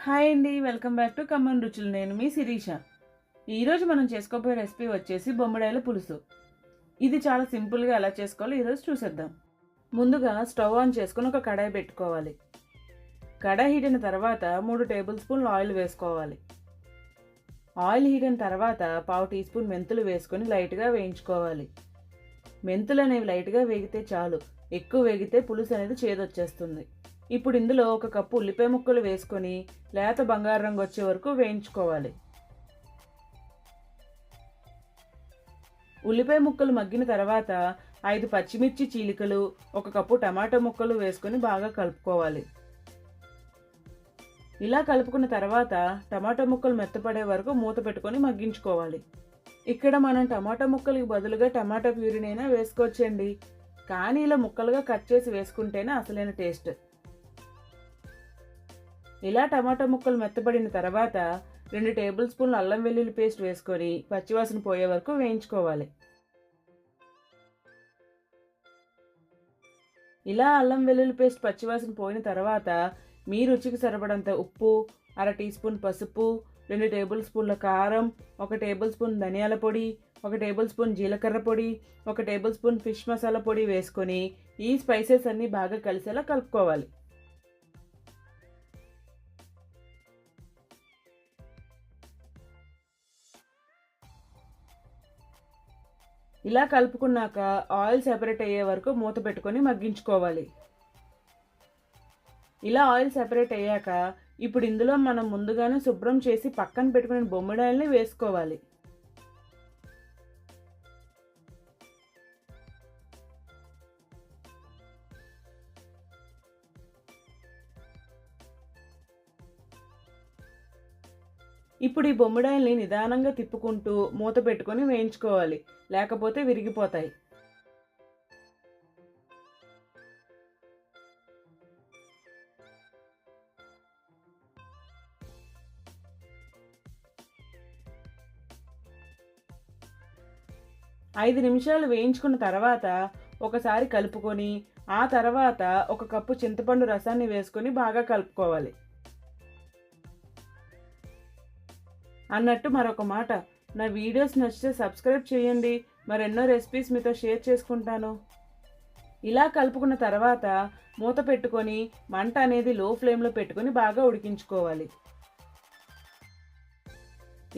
Hi అండి, welcome back to common రుచులు. నేను మీ శిరీష. ఈరోజు మనం చేసుకోబోయే రెసిపీ వచ్చేసి బొమ్మడాయిల పులుసు. ఇది చాలా సింపుల్గా ఎలా చేసుకోవాలో ఈరోజు చూసేద్దాం. ముందుగా స్టవ్ ఆన్ చేసుకుని ఒక కడాయి పెట్టుకోవాలి. కడాయి హీట్ అయిన తర్వాత 3 టేబుల్ స్పూన్లు ఆయిల్ వేసుకోవాలి. ఆయిల్ హీట్ అయిన తర్వాత 1/2 టీ స్పూన్ మెంతులు వేసుకొని లైట్గా వేయించుకోవాలి. మెంతులు అనేవి లైట్గా వేగితే చాలు, ఎక్కువ వేగితే పులుసు అనేది చేదొచ్చేస్తుంది. ఇప్పుడు ఇందులో 1 కప్పు ఉల్లిపాయ ముక్కలు వేసుకొని లేత బంగారు రంగు వచ్చే వరకు వేయించుకోవాలి. ఉల్లిపాయ ముక్కలు మగ్గిన తర్వాత 5 పచ్చిమిర్చి చీలికలు, 1 కప్పు టమాటా ముక్కలు వేసుకొని బాగా కలుపుకోవాలి. ఇలా కలుపుకున్న తర్వాత టమాటా ముక్కలు మెత్తపడే వరకు మూత పెట్టుకొని మగ్గించుకోవాలి. ఇక్కడ మనం టమాటా ముక్కలకి బదులుగా టమాటా ప్యూరీనైనా వేసుకోవచ్చండి, కానీ ఇలా ముక్కలుగా కట్ చేసి వేసుకుంటేనే అసలైన టేస్ట్. ఇలా టమాటా ముక్కలు మెత్తబడిన తర్వాత 2 టేబుల్ స్పూన్లు అల్లం వెల్లుల్లి పేస్ట్ వేసుకొని పచ్చివాసన పోయే వరకు వేయించుకోవాలి. ఇలా అల్లం వెల్లుల్లి పేస్ట్ పచ్చివాసన పోయిన తర్వాత మీ రుచికి సరిపడంత ఉప్పు, 1/2 టీ స్పూన్ పసుపు, 2 టేబుల్ స్పూన్ల కారం, 1 టేబుల్ స్పూన్ ధనియాల పొడి, 1 టేబుల్ స్పూన్ జీలకర్ర పొడి, 1 టేబుల్ స్పూన్ ఫిష్ మసాలా పొడి వేసుకొని ఈ స్పైసెస్ అన్నీ బాగా కలిసేలా కలుపుకోవాలి. ఇలా కలుపుకున్నాక ఆయిల్ సెపరేట్ అయ్యే వరకు మూత పెట్టుకొని మగ్గించుకోవాలి. ఇలా ఆయిల్ సెపరేట్ అయ్యాక ఇప్పుడు ఇందులో మనం ముందుగానే శుభ్రం చేసి పక్కన పెట్టుకుని బొమ్మిడాయిల్ని వేసుకోవాలి. ఇప్పుడు ఈ బొమ్మిడాయిల్ని నిదానంగా తిప్పుకుంటూ మూత పెట్టుకొని వేయించుకోవాలి, లేకపోతే విరిగిపోతాయి. ఐదు నిమిషాలు వేయించుకున్న తర్వాత ఒకసారి కలుపుకొని ఆ తర్వాత 1 కప్పు చింతపండు రసాన్ని వేసుకొని బాగా కలుపుకోవాలి. అన్నట్టు మరొక మాట, నా వీడియోస్ నచ్చితే సబ్స్క్రైబ్ చేయండి, మరెన్నో రెసిపీస్ మీతో షేర్ చేసుకుంటాను. ఇలా కలుపుకున్న తర్వాత మూత పెట్టుకొని మంట అనేది లో ఫ్లేమ్లో పెట్టుకొని బాగా ఉడికించుకోవాలి.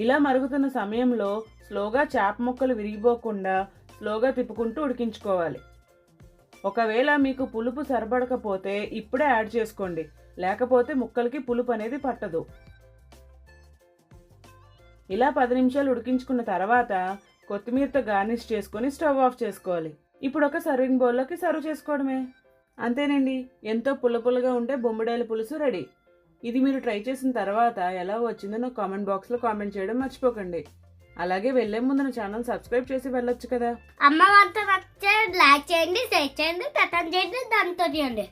ఇలా మరుగుతున్న సమయంలో స్లోగా చేప ముక్కలు విరిగిపోకుండా స్లోగా తిప్పుకుంటూ ఉడికించుకోవాలి. ఒకవేళ మీకు పులుపు సరిపడకపోతే ఇప్పుడే యాడ్ చేసుకోండి, లేకపోతే ముక్కలకి పులుపు అనేది పట్టదు. ఇలా 10 నిమిషాలు ఉడికించుకున్న తర్వాత కొత్తిమీరతో గార్నిష్ చేసుకొని స్టవ్ ఆఫ్ చేసుకోవాలి. ఇప్పుడు ఒక సర్వింగ్ బౌల్లోకి సర్వ్ చేసుకోవడమే. అంతేనండి, ఎంతో పుల్లపుల్లగా ఉంటే బొమ్మిడాయిల పులుసు రెడీ. ఇది మీరు ట్రై చేసిన తర్వాత ఎలా వచ్చిందో నాకు కామెంట్ బాక్స్లో కామెంట్ చేయడం మర్చిపోకండి. అలాగే వెళ్ళే ముందు నా ఛానల్ సబ్స్క్రైబ్ చేసి వెళ్ళొచ్చు కదా. అమ్మ వంట నచ్చితే లైక్ చేయండి, షేర్ చేయండి, కమెంట్ చేయండి, దాంతో చేయండి.